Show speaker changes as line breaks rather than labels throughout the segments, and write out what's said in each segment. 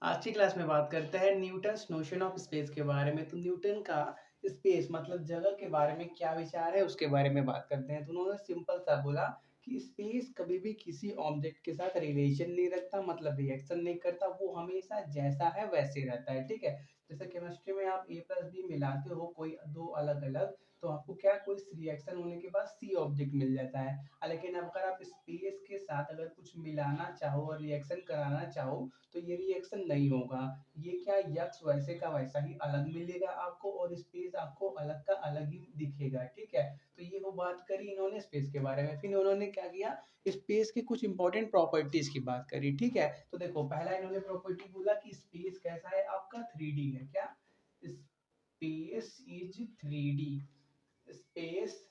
आज की क्लास में बात करते हैं न्यूटन्स नोशन ऑफ स्पेस के बारे में। तो न्यूटन का स्पेस मतलब जगह के बारे में क्या विचार है उसके बारे में बात करते हैं। तो उन्होंने सिंपल सा बोला कि स्पेस कभी भी किसी ऑब्जेक्ट के साथ रिलेशन नहीं रखता, मतलब रिएक्शन नहीं करता, वो हमेशा जैसा है वैसे ही रहता है। ठीक है, जैसे केमिस्ट्री में आप ए प्लस बी मिलाते हो कोई दो अलग अलग, तो आपको क्या कोई रिएक्शन होने के बाद सी ऑब्जेक्ट मिल जाता है। लेकिन अगर आप स्पेस के साथ अगर कुछ मिलाना चाहो और रिएक्शन कराना चाहो तो ये रिएक्शन नहीं होगा। ये क्या यक्स वैसे का वैसा ही अलग मिलेगा आपको और स्पेस आपको अलग का अलग ही दिखेगा। ठीक है, तो ये वो बात करी इन्होंने स्पेस के बारे में। फिर उन्होंने क्या किया, स्पेस की कुछ इंपॉर्टेंट प्रॉपर्टीज की बात करी। ठीक है, तो देखो पहला इन्होंने प्रॉपर्टी बोला कि स्पेस कैसा है आपका 3D है। क्या space is 3D, space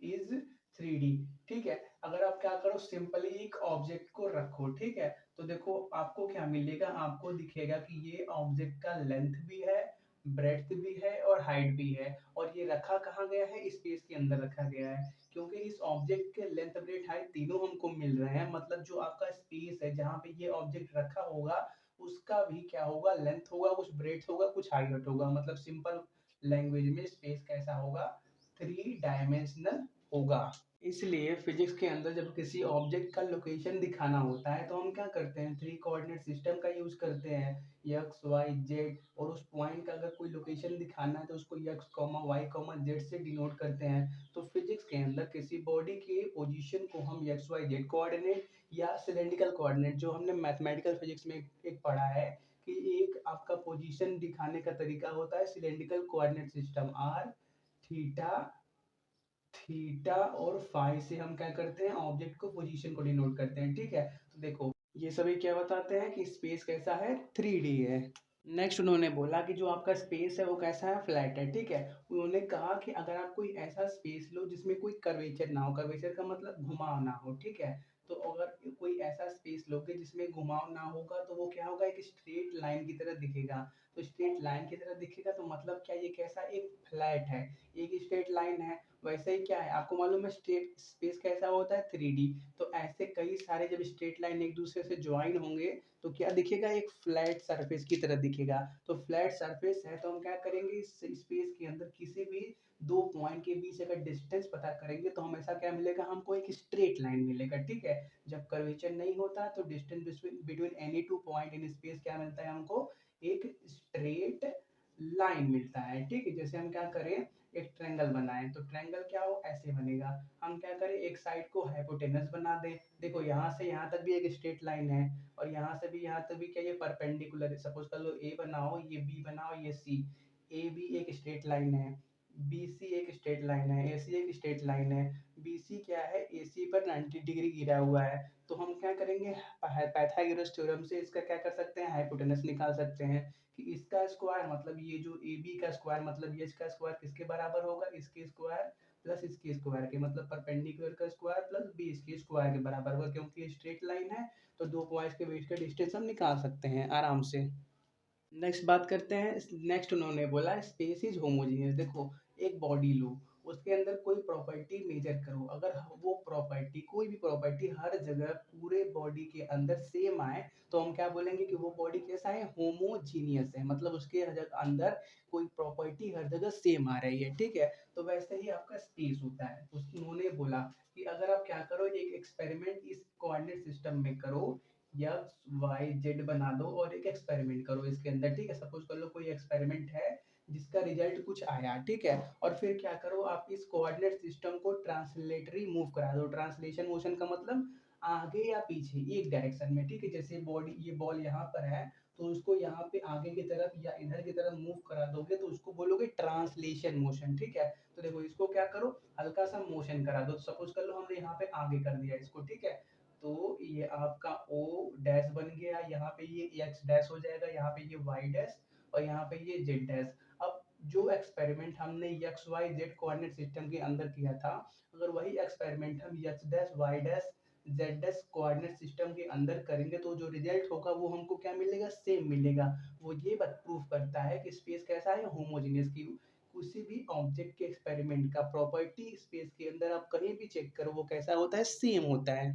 is 3D। ठीक है, अगर आप क्या करो सिंपली एक ऑब्जेक्ट को रखो। ठीक है, तो देखो आपको क्या मिलेगा, आपको दिखेगा कि ये ऑब्जेक्ट का लेंथ भी है, ब्रेड्थ भी है और हाइट भी है। और ये रखा कहाँ गया है, स्पेस के अंदर रखा गया है। क्योंकि इस ऑब्जेक्ट के लेंथ ब्रेड्थ हाइट तीनों हमको मिल रहे हैं, मतलब जो आपका स्पेस है जहाँ पे ये ऑब्जेक्ट रखा होगा उसका भी क्या होगा, लेंथ होगा, कुछ ब्रेड्थ होगा, कुछ हाइट होगा। मतलब सिंपल लैंग्वेज में स्पेस कैसा होगा, 3 डायमेंशनल होगा। इसलिए फिजिक्स के अंदर जब किसी ऑब्जेक्ट का लोकेशन दिखाना होता है तो हम क्या करते हैं, 3 कोऑर्डिनेट सिस्टम का यूज करते हैं, एक्स वाई जेड। और उस पॉइंट का अगर कोई लोकेशन दिखाना है तो उसको x comma y comma z से डिनोट करते हैं। तो फिजिक्स के अंदर किसी बॉडी के पोजीशन को हम एक्स वाई जेड कोऑर्डिनेट या सिलेंड्रिकल कोऑर्डिनेट, जो हमने मैथमेटिकल फिजिक्स में एक पढ़ा है कि एक आपका पोजीशन दिखाने का तरीका होता है cylindrical coordinate system, r theta theta और फाई से हम क्या करते हैं, ऑब्जेक्ट को पोजीशन को डिनोट करते हैं। ठीक है, तो देखो ये सभी क्या बताते हैं कि स्पेस कैसा है, 3D है। नेक्स्ट उन्होंने बोला कि जो आपका स्पेस है वो कैसा है, फ्लैट है। ठीक है, उन्होंने कहा कि अगर आप कोई ऐसा स्पेस लो जिसमें कोई कर्वेचर ना हो, कर्वेचर का मतलब घुमाव ना हो। ठीक है, तो अगर कोई ऐसा स्पेस लोगे जिसमें घुमाव ना होगा तो वो क्या होगा, एक स्ट्रेट लाइन की तरह दिखेगा। तो स्ट्रेट लाइन की तरह दिखेगा तो मतलब क्या, ये कैसा, एक फ्लैट है, एक स्ट्रेट लाइन है। वैसे ही क्या है, आपको मालूम है स्ट्रेट स्पेस कैसा होता है, 3D। तो ऐसे कई सारे जब स्ट्रेट लाइन एक दूसरे से ज्वाइन होंगे तो क्या दिखेगा, एक फ्लैट सरफेस की तरह दिखेगा। तो फ्लैट सरफेस है तो हम क्या करेंगे, इस स्पेस के अंदर किसी भी दो पॉइंट के बीच अगर डिस्टेंस पता करेंगे तो हमेशा क्या मिलेगा, हमको एक स्ट्रेट लाइन मिलेगा। ठीक है, जब कर्वेचर नहीं होता तो distance between any two point in space क्या मिलता है हमको, एक स्ट्रेट लाइन मिलता है। ठीक है, जैसे हम क्या करें, एक ट्रायंगल बनाएं तो ट्रायंगल क्या हो, ऐसे बनेगा। हम क्या करें, एक साइड को हाइपोटेनस बना दें। देखो यहाँ से यहाँ तक भी एक स्ट्रेट लाइन है और यहाँ से भी यहाँ तक भी क्या, ये परपेंडिकुलर है। सपोज कर लो ए बनाओ, ये बी बनाओ, ये सी। ए बी एक स्ट्रेट लाइन है, बी सी एक स्ट्रेट लाइन है, ए सी एक स्ट्रेट लाइन है। बी सी क्या है, ए सी पर 90 डिग्री गिरा हुआ है। तो हम क्या करेंगे, पाइथागोरस थ्योरम से इसका क्या कर सकते हैं, हाइपोटेनस निकाल सकते हैं कि इसका स्क्वायर मतलब ये जो ए बी का स्क्वायर मतलब ये इसका स्क्वायर किसके बराबर होगा, इसके स्क्वायर प्लस इसके स्क्वायर के, मतलब परपेंडिकुलर का स्क्वायर प्लस बी इसके स्क्वायर के बराबर होगा। क्योंकि स्ट्रेट लाइन है तो दो पॉइंट्स के बीच का डिस्टेंस हम निकाल सकते हैं आराम से। नेक्स्ट बात करते हैं, नेक्स्ट उन्होंने बोला स्पेस इज होमोजीनियस। देखो एक बॉडी लो, उसके अंदर कोई प्रॉपर्टी मेजर करो, अगर वो प्रॉपर्टी कोई भी प्रॉपर्टी हर जगह पूरे बॉडी के अंदर सेम आए तो हम क्या बोलेंगे कि वो बॉडी कैसा है, होमोजीनियस है, मतलब उसके हर जगह अंदर कोई प्रॉपर्टी हर जगह सेम आ रही है। ठीक है, तो वैसे ही आपका स्पेस होता है। उन्होंने बोला कि अगर आप क्या करो, एक एक्सपेरिमेंट इस कोऑर्डिनेट सिस्टम में करो, एक्स वाई जेड बना दो और एक एक्सपेरिमेंट करो इसके अंदर। ठीक है, सपोज कर लो कोई एक्सपेरिमेंट है जिसका रिजल्ट कुछ आया। ठीक है, और फिर क्या करो, आप इस कोऑर्डिनेट सिस्टम को ट्रांसलेटरी मूव करा दो। ट्रांसलेशन मोशन का मतलब आगे या पीछे एक डायरेक्शन में। ठीक है, जैसे बॉडी ये बॉल यहाँ पर है तो उसको यहाँ पे आगे की तरफ या इधर की तरफ मूव करा दोगे तो उसको बोलोगे ट्रांसलेशन मोशन। ठीक है, तो देखो इसको क्या करो, हल्का सा मोशन करा दो। सपोज कर लो हमने यहाँ पे आगे कर दिया इसको। ठीक है, तो ये आपका ओ डैश बन गया, यहाँ पे ये एक्स डैश हो जाएगा, यहाँ पे ये वाई डैश और यहाँ पे ये जेड डैश। अब जो एक्सपेरिमेंट हमने x y z coordinate system के अंदर किया था, अगर वही एक्सपेरिमेंट हम x dash y dash z dash coordinate system के अंदर करेंगे तो जो रिजल्ट होगा वो हमको क्या मिलेगा, सेम मिलेगा। वो ये बात प्रूफ करता है कि स्पेस कैसा है, होमोजेनियस की किसी भी ऑब्जेक्ट के एक्सपेरिमेंट का प्रॉपर्टी स्पेस के अंदर आप कहीं भी चेक करो वो कैसा होता है, सेम होता है।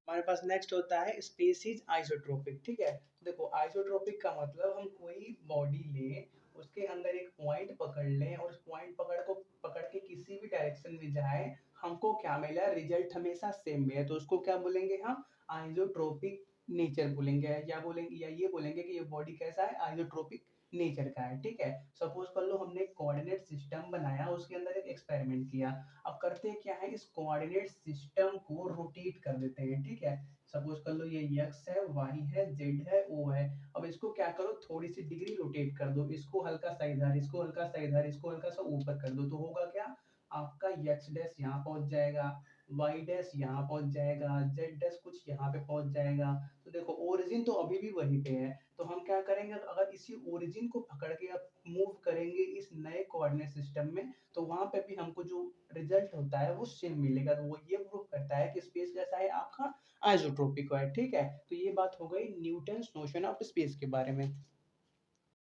हमारे पास नेक्स्ट होता है स्पेस इज आइसोट्रोपिक। ठीक है, देखो आइसोट्रोपिक का मतलब हम कोई बॉडी लें, उसके अंदर एक पॉइंट पकड़ लें और उस पॉइंट पकड़ के किसी भी डायरेक्शन में जाए, हमको क्या मिला, रिजल्ट हमेशा सेम मिले, तो उसको क्या बोलेंगे हम, आइसोट्रोपिक नेचर बोलेंगे, या बोलेंगे या ये बोलेंगे कि ये बॉडी कैसा है, आइसोट्रोपिक नेचर का है। ठीक है, सपोज कर लो हमने कोऑर्डिनेट सिस्टम बनाया, उसके अंदर एक एक्सपेरिमेंट किया। अब करते क्या है, इस कोऑर्डिनेट सिस्टम को रोटेट कर देते हैं। ठीक है, सपोज कर लो ये x है, y है, z है, o है। अब इसको क्या करो, थोड़ी सी डिग्री रोटेट कर दो, इसको हल्का सा इधर, इसको हल्का सा इधर, इसको हल्का सा ऊपर कर दो, तो होगा क्या, आपका x डैश यहाँ पहुंच जाएगा, y डैश यहाँ पहुंच जाएगा, z डैश कुछ यहाँ पे पहुंच जाएगा। तो देखो ओरिजिन तो अभी भी वहीं पे है, तो हम क्या करेंगे, अगर इसी ओरिजिन को पकड़ के अब मूव करेंगे इस नए कोऑर्डिनेट सिस्टम में, तो वहां पे भी हमको जो रिजल्ट होता है वो सेम मिलेगा। तो वो ये प्रूव करता है कि स्पेस कैसा है आपका, आइसोट्रोपिक है। ठीक है, तो ये बात हो गई न्यूटन्स नोशन ऑफ स्पेस के बारे में।